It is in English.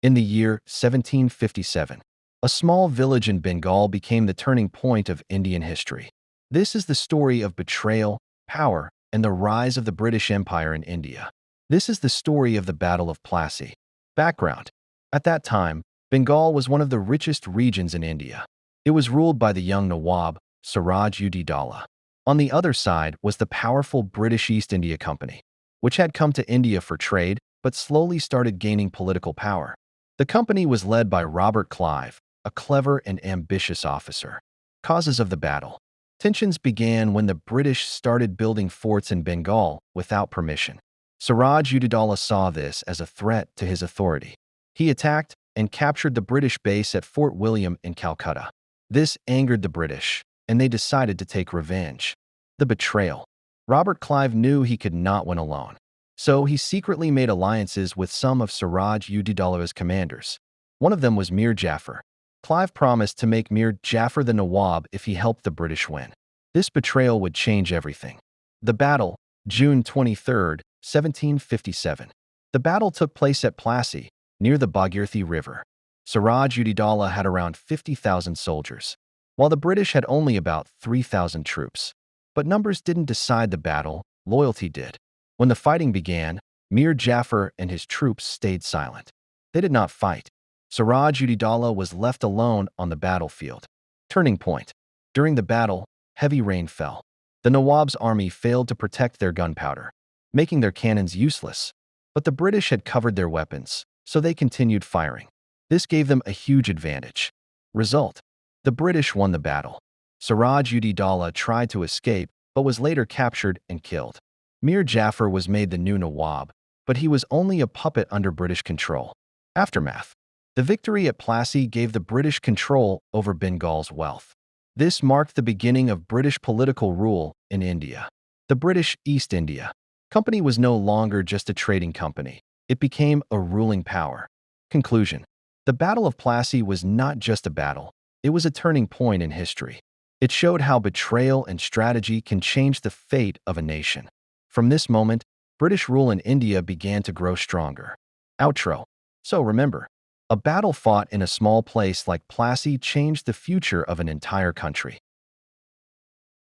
In the year 1757, a small village in Bengal became the turning point of Indian history. This is the story of betrayal, power, and the rise of the British Empire in India. This is the story of the Battle of Plassey. Background: at that time, Bengal was one of the richest regions in India. It was ruled by the young Nawab, Siraj-ud-Dowlah. On the other side was the powerful British East India Company, which had come to India for trade but slowly started gaining political power. The company was led by Robert Clive, a clever and ambitious officer. Causes of the battle: tensions began when the British started building forts in Bengal without permission. Siraj-ud-Dowlah saw this as a threat to his authority. He attacked and captured the British base at Fort William in Calcutta. This angered the British, and they decided to take revenge. The betrayal: Robert Clive knew he could not win alone, so he secretly made alliances with some of Siraj-ud-Dowlah's commanders. One of them was Mir Jafar. Clive promised to make Mir Jafar the Nawab if he helped the British win. This betrayal would change everything. The battle, June 23, 1757. The battle took place at Plassey, near the Bhagirathi River. Siraj-ud-Dowlah had around 50,000 soldiers, while the British had only about 3,000 troops. But numbers didn't decide the battle, loyalty did. When the fighting began, Mir Jafar and his troops stayed silent. They did not fight. Siraj-ud-Dowlah was left alone on the battlefield. Turning point: during the battle, heavy rain fell. The Nawab's army failed to protect their gunpowder, making their cannons useless. But the British had covered their weapons, so they continued firing. This gave them a huge advantage. Result: the British won the battle. Siraj-ud-Dowlah tried to escape, but was later captured and killed. Mir Jafar was made the new Nawab, but he was only a puppet under British control. Aftermath: the victory at Plassey gave the British control over Bengal's wealth. This marked the beginning of British political rule in India. The British East India Company was no longer just a trading company. It became a ruling power. Conclusion: the Battle of Plassey was not just a battle. It was a turning point in history. It showed how betrayal and strategy can change the fate of a nation. From this moment, British rule in India began to grow stronger. Outro. So remember, a battle fought in a small place like Plassey changed the future of an entire country.